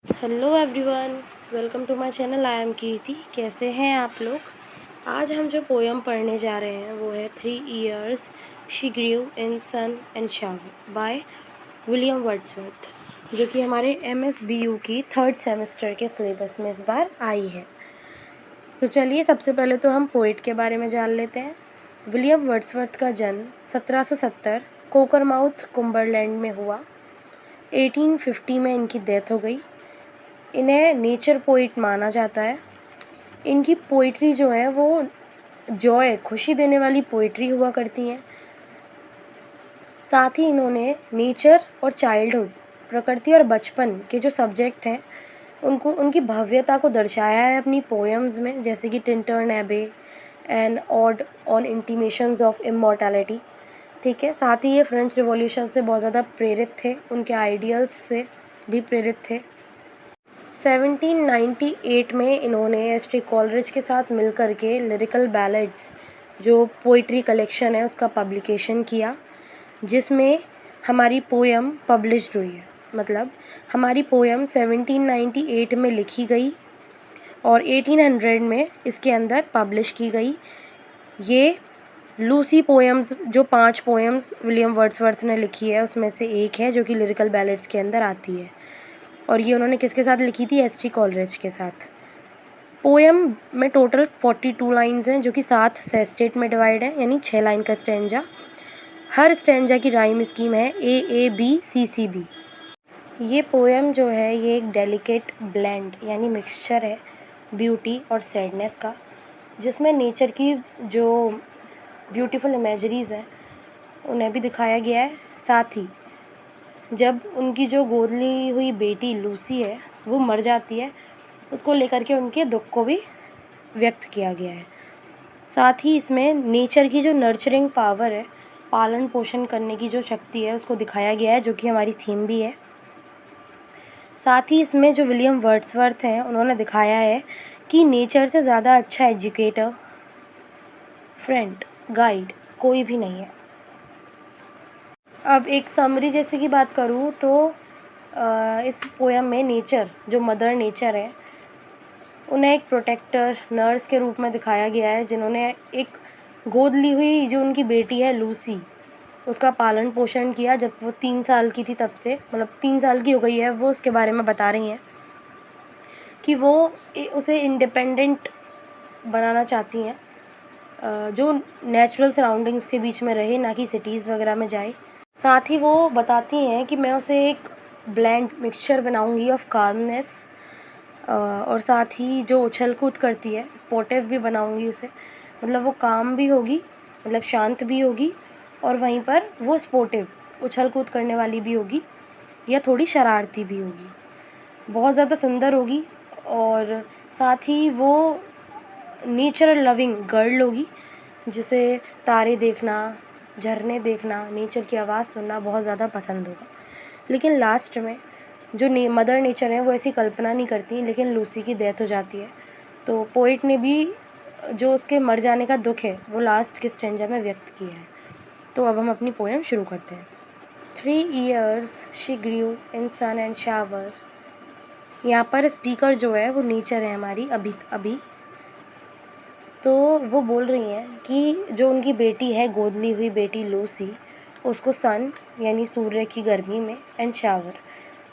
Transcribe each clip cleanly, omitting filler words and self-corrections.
Hello everyone, welcome to my channel. I am Kirti. कैसे हैं आप लोग? आज हम जो पोयम पढ़ने जा रहे हैं वो है 3 years she grew in sun and shower by William Wordsworth, जो कि हमारे MSBU की 3rd सेमेस्टर के सिलेबस में इस बार आई है। तो चलिए सबसे पहले तो हम पोइट के बारे में जान लेते हैं। विलियम वर्ड्सवर्थ का जन्म 1770 कोकरमाउथ कुंबरलैंड में हुआ। 1850 में इनकी डेथ हो गई। इन्हें नेचर पोइट माना जाता है। इनकी पोइट्री जो है वो जॉय, खुशी देने वाली पोइट्री हुआ करती हैं। साथ ही इन्होंने नेचर और चाइल्डहुड, प्रकृति और बचपन के जो सब्जेक्ट हैं उनको, उनकी भव्यता को दर्शाया है अपनी पोएम्स में, जैसे कि टिंटर्न एबे and odd on intimations of immortality. ठीक है। साथ ही ये फ्रेंच रिवॉल्यूशन से बहुत ज़्यादा प्रेरित थे, उनके आइडियल्स से भी प्रेरित थे। 1798 में इन्होंने एस.टी. कॉलरिज के साथ मिलकर के लिरिकल बैलेड्स, जो पोइट्री कलेक्शन है, उसका पब्लिकेशन किया, जिसमें हमारी पोयम पब्लिश्ड हुई है। मतलब हमारी पोयम 1798 में लिखी गई और 1800 में इसके अंदर पब्लिश की गई। ये लूसी पोएम्स, जो 5 पोएम्स विलियम वर्ड्सवर्थ ने लिखी है उसमें से एक है, जो कि लिरिकल बैलेड्स के अंदर आती है। और ये उन्होंने किसके साथ लिखी थी? एस.टी. कॉलरिज के साथ। पोएम में टोटल 42 लाइन्स हैं, जो कि 7 सेस्टेट में डिवाइड है, यानी 6 लाइन का स्टेंजा। हर स्टेंजा की राइम स्कीम है AABCCB। ये पोएम जो है ये एक डेलिकेट ब्लेंड यानी मिक्सचर है ब्यूटी और सैडनेस का, जिसमें नेचर की जो ब्यूटीफुल इमेजरीज हैं उन्हें भी दिखाया गया है। साथ ही जब उनकी जो गोद ली हुई बेटी लूसी है वो मर जाती है, उसको लेकर के उनके दुख को भी व्यक्त किया गया है। साथ ही इसमें नेचर की जो नर्चरिंग पावर है, पालन पोषण करने की जो शक्ति है, उसको दिखाया गया है, जो कि हमारी थीम भी है। साथ ही इसमें जो विलियम वर्ड्सवर्थ हैं उन्होंने दिखाया है कि नेचर से ज़्यादा अच्छा एजुकेटर, फ्रेंड, गाइड कोई भी नहीं है। अब एक समरी जैसे की बात करूँ तो इस पोयम में नेचर, जो मदर नेचर है, उन्हें एक प्रोटेक्टर, नर्स के रूप में दिखाया गया है, जिन्होंने एक गोद ली हुई जो उनकी बेटी है लूसी, उसका पालन पोषण किया जब वो 3 साल की थी। तब से मतलब 3 साल की हो गई है वो, उसके बारे में बता रही हैं कि वो उसे इंडिपेंडेंट बनाना चाहती हैं, जो नेचुरल सराउंडिंग्स के बीच में रहे, ना कि सिटीज़ वगैरह में जाए। साथ ही वो बताती हैं कि मैं उसे एक ब्लेंड मिक्सचर बनाऊंगी ऑफ काल्मनेस, और साथ ही जो उछल कूद करती है स्पोर्टिव भी बनाऊंगी उसे। मतलब वो काम भी होगी, मतलब शांत भी होगी, और वहीं पर वो स्पोर्टिव, उछल कूद करने वाली भी होगी, या थोड़ी शरारती भी होगी। बहुत ज़्यादा सुंदर होगी। और साथ ही वो नेचर लविंग गर्ल होगी, जिसे तारे देखना, झरने देखना, नेचर की आवाज़ सुनना बहुत ज़्यादा पसंद होगा। लेकिन लास्ट में जो मदर नेचर है वो ऐसी कल्पना नहीं करती, लेकिन लूसी की डेथ हो जाती है। तो पोइट ने भी जो उसके मर जाने का दुख है वो लास्ट के स्टेंजा में व्यक्त किया है। तो अब हम अपनी पोएम शुरू करते हैं। 3 years she grew in sun and shower. यहाँ पर स्पीकर जो है वो नेचर है हमारी अभी। तो वो बोल रही हैं कि जो उनकी बेटी है, गोद ली हुई बेटी लूसी, उसको सन यानी सूर्य की गर्मी में, एंड शावर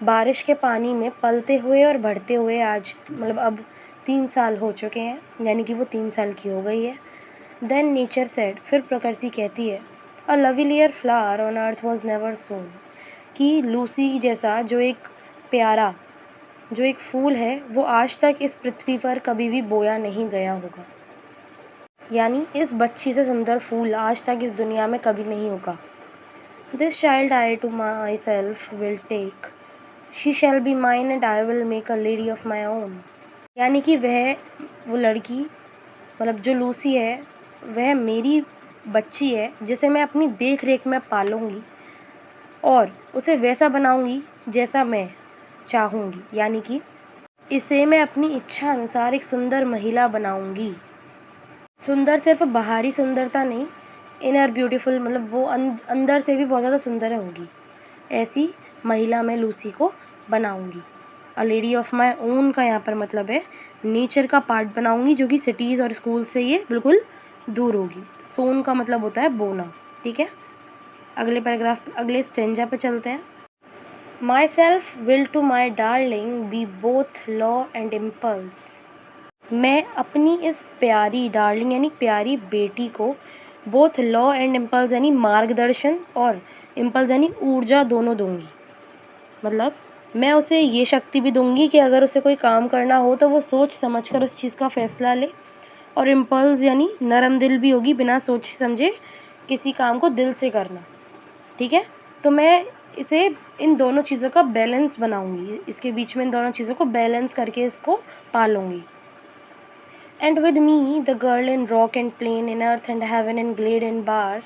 बारिश के पानी में पलते हुए और बढ़ते हुए, आज मतलब अब 3 साल हो चुके हैं, यानी कि वो 3 साल की हो गई है। देन नेचर सेड, फिर प्रकृति कहती है, a lovelier flower on earth was never sown, कि लूसी जैसा जो एक प्यारा, जो एक फूल है, वो आज तक इस पृथ्वी पर कभी भी बोया नहीं गया होगा। यानी इस बच्ची से सुंदर फूल आज तक इस दुनिया में कभी नहीं होगा। This child I to myself will take, she shall be mine and I will make a lady of my own. यानी कि वो लड़की, मतलब जो लूसी है, वह मेरी बच्ची है, जिसे मैं अपनी देख रेख में पालूंगी और उसे वैसा बनाऊंगी जैसा मैं चाहूँगी। यानी कि इसे मैं अपनी इच्छा अनुसार एक सुंदर महिला बनाऊंगी। सुंदर सिर्फ बाहरी सुंदरता नहीं, इनर ब्यूटीफुल, मतलब वो अंदर से भी बहुत ज़्यादा सुंदर होगी। ऐसी महिला मैं लूसी को बनाऊंगी। अ लेडी ऑफ माई ओन का यहाँ पर मतलब है नेचर का पार्ट बनाऊंगी, जो कि सिटीज़ और स्कूल से ये बिल्कुल दूर होगी। सोन का मतलब होता है बोना। ठीक है, अगले पैराग्राफ अगले स्टेंजा पे चलते हैं। Myself will to my darling be both law and impulse. मैं अपनी इस प्यारी डार्लिंग यानी प्यारी बेटी को बोथ लॉ एंड इम्पल्स यानी मार्गदर्शन और इम्पल्स यानी ऊर्जा दोनों दूंगी। मतलब मैं उसे ये शक्ति भी दूंगी कि अगर उसे कोई काम करना हो तो वो सोच समझ कर उस चीज़ का फैसला ले, और इम्पल्स यानी नरम दिल भी होगी, बिना सोचे समझे किसी काम को दिल से करना। ठीक है, तो मैं इसे इन दोनों चीज़ों का बैलेंस बनाऊंगी, इसके बीच में इन दोनों चीज़ों को बैलेंस करके इसको पालूंगी। And with me the girl in rock and plain, in earth and heaven, in glade and bower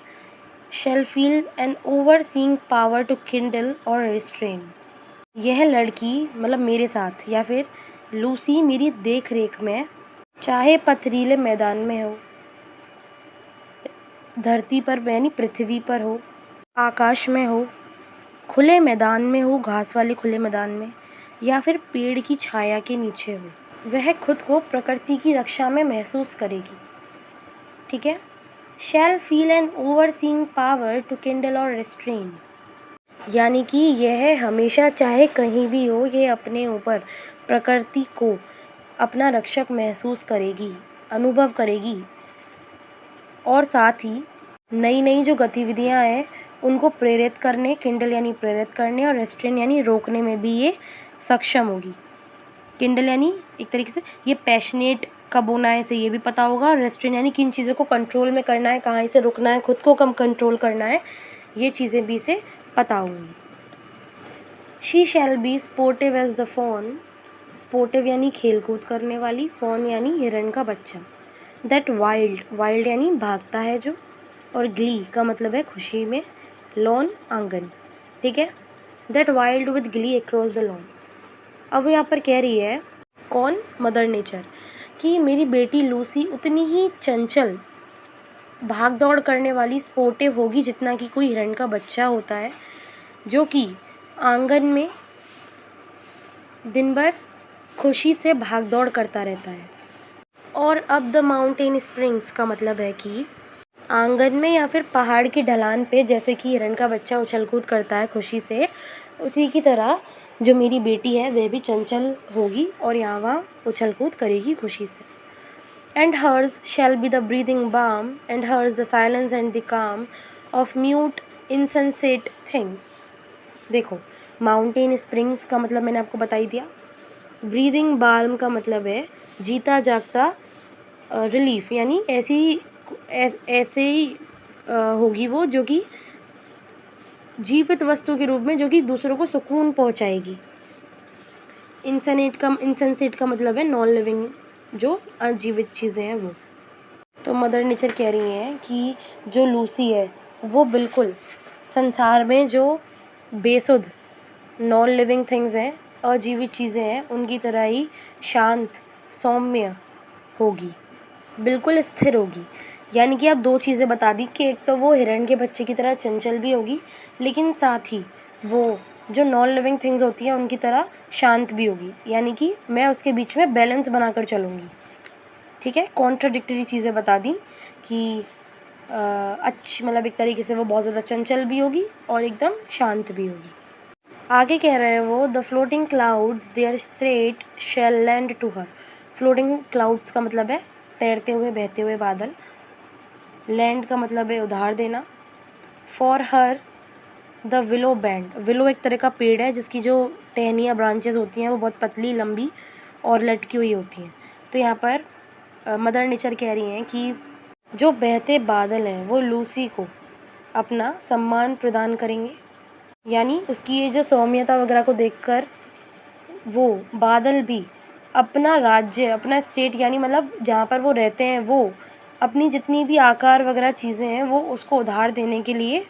shall feel an overseeing power to kindle or restrain। यह लड़की मतलब मेरे साथ या फिर लूसी मेरी देख रेख में, चाहे पथरीले मैदान में हो, धरती पर यानी पृथ्वी पर हो, आकाश में हो, खुले मैदान में हो, घास वाले खुले मैदान में, या फिर पेड़ की छाया के नीचे हो, वह खुद को प्रकृति की रक्षा में महसूस करेगी। ठीक है, shall feel an overseeing power to kindle or restrain, यानी कि यह हमेशा चाहे कहीं भी हो, यह अपने ऊपर प्रकृति को अपना रक्षक महसूस करेगी, अनुभव करेगी, और साथ ही नई नई जो गतिविधियां हैं उनको प्रेरित करने, किंडल यानी प्रेरित करने, और रेस्ट्रेन यानी रोकने में भी ये सक्षम होगी। किंडल यानी एक तरीके से ये पैशनेट कब होना है इसे ये भी पता होगा, और रेस्ट्रेन यानी किन चीज़ों को कंट्रोल में करना है, कहाँ इसे रुकना है, खुद को कम कंट्रोल करना है, ये चीज़ें भी इसे पता होंगी। She shall be sportive as the fawn, sportive यानी खेल कूद करने वाली, फॉन यानी हिरण का बच्चा। दैट वाइल्ड, वाइल्ड यानी भागता है जो, और ग्ली का मतलब है खुशी में, लॉन आंगन। ठीक है, that wild with Glee across the lawn. अब वो यहाँ पर कह रही है कौन, मदर नेचर, कि मेरी बेटी लूसी उतनी ही चंचल, भाग दौड़ करने वाली, स्पोर्टिव होगी जितना कि कोई हिरण का बच्चा होता है, जो कि आंगन में दिन भर खुशी से भाग दौड़ करता रहता है। और अब द माउंटेन स्प्रिंग्स का मतलब है कि आंगन में या फिर पहाड़ की ढलान पे जैसे कि हिरण का बच्चा उछल कूद करता है खुशी से, उसी की तरह जो मेरी बेटी है वह भी चंचल होगी और यहाँ वहाँ उछल कूद करेगी खुशी से। And hers shall be the breathing balm, and hers the silence and the calm of mute insensate things. देखो, माउंटेन स्प्रिंग्स का मतलब मैंने आपको बता ही दिया। ब्रीदिंग बाल्म का मतलब है जीता जागता रिलीफ, यानी ऐसे ही होगी वो जो कि जीवित वस्तु के रूप में, जो कि दूसरों को सुकून पहुंचाएगी। इंसेंसेट का मतलब है नॉन लिविंग, जो अजीवित चीज़ें हैं वो। तो मदर नेचर कह रही हैं कि जो लूसी है वो बिल्कुल संसार में जो बेसुध नॉन लिविंग थिंग्स हैं, अजीवित चीज़ें हैं, उनकी तरह ही शांत, सौम्य होगी, बिल्कुल स्थिर होगी। यानी कि आप दो चीज़ें बता दी कि एक तो वो हिरण के बच्चे की तरह चंचल भी होगी, लेकिन साथ ही वो जो नॉन लिविंग थिंग्स होती हैं उनकी तरह शांत भी होगी, यानी कि मैं उसके बीच में बैलेंस बनाकर चलूँगी। ठीक है, कॉन्ट्राडिक्टरी चीज़ें बता दी कि अच्छी मतलब एक तरीके से वो बहुत ज़्यादा चंचल भी होगी और एकदम शांत भी होगी। आगे कह रहे हैं वो, the floating clouds their state shall lend to her. Floating clouds का मतलब है तैरते हुए बहते हुए बादल, लैंड का मतलब है उधार देना। For her the willow band, willow एक तरह का पेड़ है जिसकी जो टहनियाँ ब्रांचेस होती हैं वो बहुत पतली, लंबी और लटकी हुई होती हैं। तो यहाँ पर मदर नेचर कह रही हैं कि जो बहते बादल हैं वो लूसी को अपना सम्मान प्रदान करेंगे, यानी उसकी ये जो सौम्यता वगैरह को देखकर वो बादल भी अपना राज्य, अपना स्टेट, यानी मतलब जहाँ पर वो रहते हैं वो अपनी जितनी भी आकार वगैरह चीज़ें हैं वो उसको उधार देने के लिए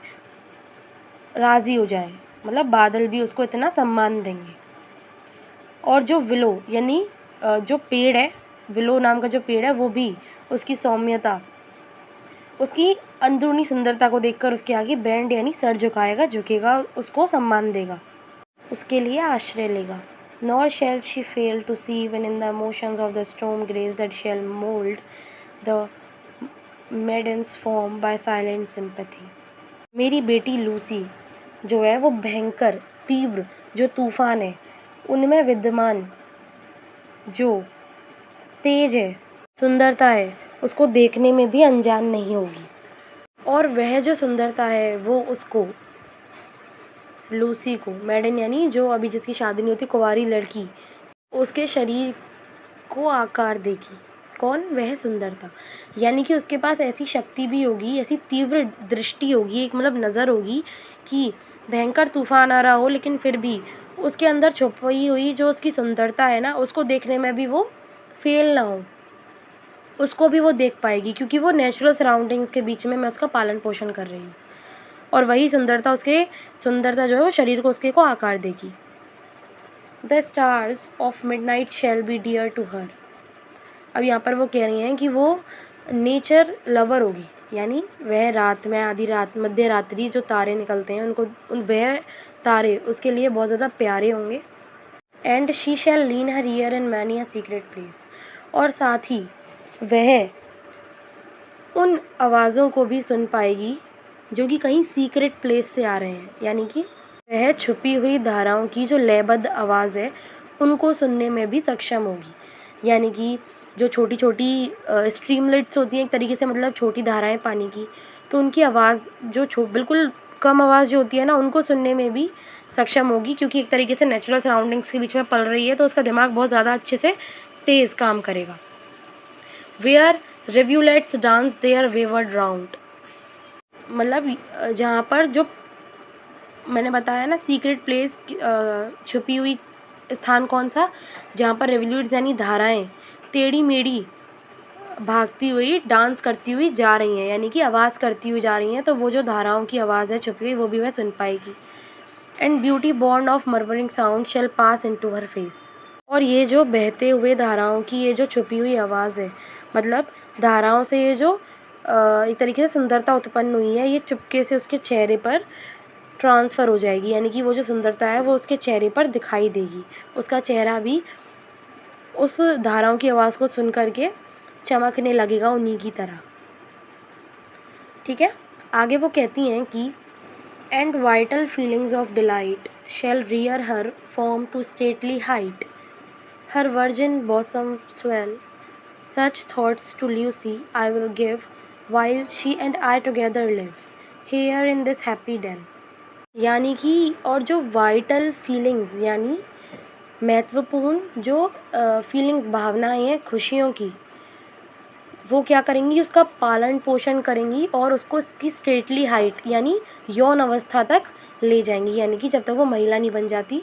राज़ी हो जाए, मतलब बादल भी उसको इतना सम्मान देंगे। और जो विलो यानी जो पेड़ है, विलो नाम का जो पेड़ है, वो भी उसकी सौम्यता, उसकी अंदरूनी सुंदरता को देखकर उसके आगे बैंड यानी सर झुकाएगा, झुकेगा, उसको सम्मान देगा, उसके लिए आश्रय लेगा। nor shall she fail to see when in the motions of the storm grace that shall mold the maiden's form by silent sympathy. मेरी बेटी लूसी जो है वो भयंकर तीव्र जो तूफान है उनमें विद्यमान जो तेज है सुंदरता है उसको देखने में भी अनजान नहीं होगी, और वह जो सुंदरता है वो उसको लूसी को मैडन यानी जो अभी जिसकी शादी नहीं होती कुंवारी लड़की उसके शरीर को आकार देगी। कौन? वह सुंदरता, यानी कि उसके पास ऐसी शक्ति भी होगी, ऐसी तीव्र दृष्टि होगी, एक मतलब नज़र होगी कि भयंकर तूफान आ रहा हो लेकिन फिर भी उसके अंदर छुपी हुई जो उसकी सुंदरता है ना उसको देखने में भी वो फेल ना हो, उसको भी वो देख पाएगी क्योंकि वो नेचुरल सराउंडिंग्स के बीच में मैं उसका पालन पोषण कर रही हूँ, और वही सुंदरता जो है वो शरीर को उसके को आकार देगी। The stars of midnight shall be dear to her. अब यहाँ पर वो कह रही हैं कि वो नेचर लवर होगी, यानी वह रात में आधी रात मध्य रात्रि जो तारे निकलते हैं वह तारे उसके लिए बहुत ज़्यादा प्यारे होंगे। And she shall lean her ear in many a secret place, और साथ ही वह उन आवाज़ों को भी सुन पाएगी जो कि कहीं सीक्रेट प्लेस से आ रहे हैं, यानी कि वह छुपी हुई धाराओं की जो लयबद्ध आवाज़ है उनको सुनने में भी सक्षम होगी, यानी कि जो छोटी छोटी स्ट्रीमलेट्स होती हैं एक तरीके से मतलब छोटी धाराएं पानी की, तो उनकी आवाज़ जो बिल्कुल कम आवाज़ जो होती है ना उनको सुनने में भी सक्षम होगी, क्योंकि एक तरीके से नेचुरल सराउंडिंग्स के बीच में पल रही है तो उसका दिमाग बहुत ज़्यादा अच्छे से तेज़ काम करेगा। Where rivulets dance their wayward round, मतलब जहाँ पर जो मैंने बताया ना सीक्रेट प्लेस छुपी हुई स्थान कौन सा, जहाँ पर रिवल्यूट्स यानी धाराएं टेढ़ी मेढ़ी भागती हुई डांस करती हुई जा रही हैं, यानी कि आवाज़ करती हुई जा रही हैं, तो वो जो धाराओं की आवाज़ है छुपी हुई वो भी वह सुन पाएगी। एंड ब्यूटी बॉन्ड of murmuring sound shall pass into her face, और ये जो बहते हुए धाराओं की ये जो छुपी हुई आवाज़ है, मतलब धाराओं से ये जो एक तरीके से सुंदरता उत्पन्न हुई है ये चुपके से उसके चेहरे पर ट्रांसफ़र हो जाएगी, यानी कि वो जो सुंदरता है वो उसके चेहरे पर दिखाई देगी, उसका चेहरा भी उस धाराओं की आवाज़ को सुन करके चमकने लगेगा उन्हीं की तरह। ठीक है, आगे वो कहती हैं कि and vital feelings of delight shall rear her form to stately height, her virgin bosom swell, such thoughts to Lucy I will give while she and I together live here in this happy den, यानी कि और जो vital feelings यानी महत्वपूर्ण जो feelings भावनाएं हैं खुशियों की वो क्या करेंगी उसका पालन पोषण करेंगी और उसको उसकी स्ट्रेटली हाइट यानी यौन अवस्था तक ले जाएंगी, यानी कि जब तक वो महिला नहीं बन जाती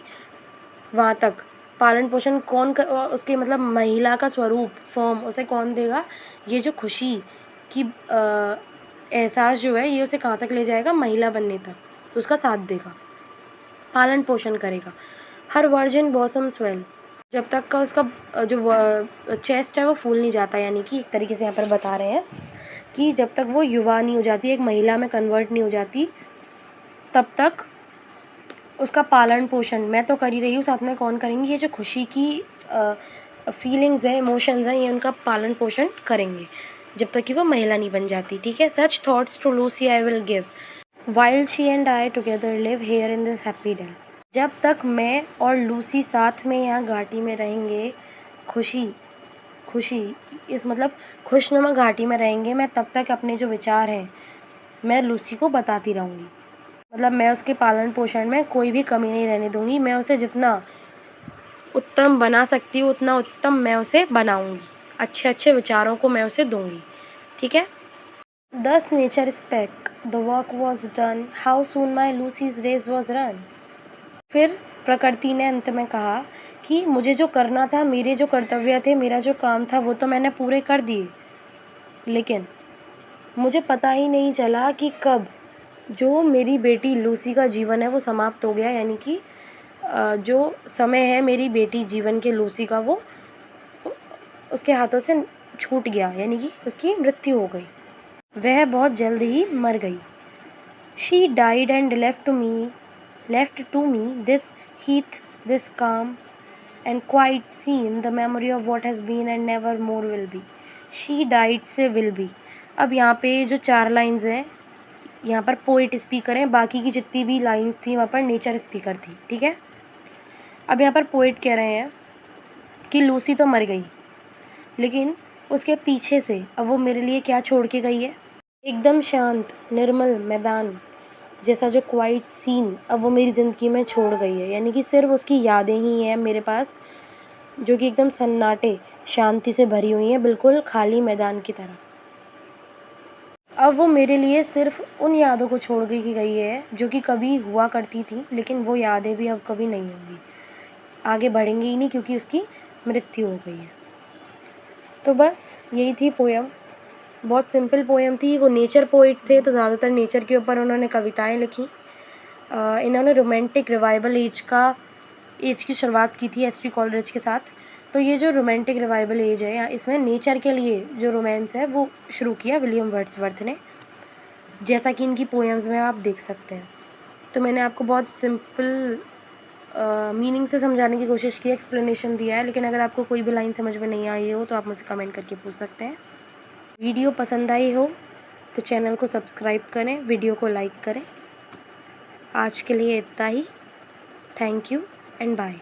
वहाँ तक पालन पोषण उसके मतलब महिला का स्वरूप फॉर्म उसे कौन देगा, ये जो खुशी कि एहसास जो है ये उसे कहाँ तक ले जाएगा महिला बनने तक, तो उसका साथ देगा पालन पोषण करेगा। हर वर्जिन बॉसम स्वेल, जब तक का उसका जो चेस्ट है वो फूल नहीं जाता, यानी कि एक तरीके से यहाँ पर बता रहे हैं कि जब तक वो युवा नहीं हो जाती एक महिला में कन्वर्ट नहीं हो जाती तब तक उसका पालन पोषण मैं तो कर ही रही हूँ, साथ में कौन करेंगी, ये जो खुशी की फीलिंग्स हैं इमोशंस हैं ये उनका पालन पोषण करेंगे जब तक कि वो महिला नहीं बन जाती। ठीक है, such thoughts to Lucy I will give while she and I together live here in this happy day, जब तक मैं और लूसी साथ में यहाँ घाटी में रहेंगे खुशी इस मतलब खुशनुमा घाटी में रहेंगे, मैं तब तक अपने जो विचार हैं मैं लूसी को बताती रहूँगी, मतलब मैं उसके पालन पोषण में कोई भी कमी नहीं रहने दूँगी, मैं उसे जितना उत्तम बना सकती हूँ उतना उत्तम मैं उसे बनाऊँगी, अच्छे अच्छे विचारों को मैं उसे दूँगी। ठीक है, thus nature spake the work was done how soon my Lucy's race was run, फिर प्रकृति ने अंत में कहा कि मुझे जो करना था मेरे जो कर्तव्य थे मेरा जो काम था वो तो मैंने पूरे कर दिए, लेकिन मुझे पता ही नहीं चला कि कब जो मेरी बेटी लूसी का जीवन है वो समाप्त हो गया, यानी कि जो समय है मेरी बेटी जीवन के लूसी का वो उसके हाथों से छूट गया, यानी कि उसकी मृत्यु हो गई, वह बहुत जल्द ही मर गई। She died and left to me this heath this calm and quite seen the memory of what has been and never more will be. She died से will be. अब यहाँ पे जो 4 लाइन्स हैं, यहाँ पर पोइट स्पीकर हैं, बाकी की जितनी भी लाइन्स थी वहाँ पर नेचर स्पीकर थी, ठीक है। अब यहाँ पर पोइट कह रहे हैं कि लूसी तो मर गई, लेकिन उसके पीछे से अब वो मेरे लिए क्या छोड़ के गई है, एकदम शांत निर्मल मैदान जैसा जो क्वाइट सीन अब वो मेरी ज़िंदगी में छोड़ गई है। यानी कि सिर्फ उसकी यादें ही हैं मेरे पास, जो कि एकदम सन्नाटे शांति से भरी हुई हैं, बिल्कुल खाली मैदान की तरह। अब वो मेरे लिए सिर्फ उन यादों को छोड़ के गई है जो कि कभी हुआ करती थी, लेकिन वो यादें भी अब कभी नहीं होंगी, आगे बढ़ेंगी ही नहीं, क्योंकि उसकी मृत्यु हो गई है। तो बस यही थी पोयम। बहुत सिंपल पोयम थी। वो नेचर पोइट थे तो ज़्यादातर नेचर के ऊपर उन्होंने कविताएं लिखी। इन्होंने रोमांटिक रिवाइवल एज की शुरुआत की थी एस.टी. कॉलरिज के साथ। तो ये जो रोमांटिक रिवाइवल एज है, इसमें नेचर के लिए जो रोमांस है वो शुरू किया विलियम वर्ड्सवर्थ ने, जैसा कि इनकी पोएम्स में आप देख सकते हैं। तो मैंने आपको बहुत सिंपल मीनिंग से समझाने की कोशिश की, एक्सप्लेनेशन दिया है, लेकिन अगर आपको कोई भी लाइन समझ में नहीं आई हो तो आप मुझे कमेंट करके पूछ सकते हैं। वीडियो पसंद आई हो तो चैनल को सब्सक्राइब करें, वीडियो को लाइक करें। आज के लिए इतना ही। Thank you and bye.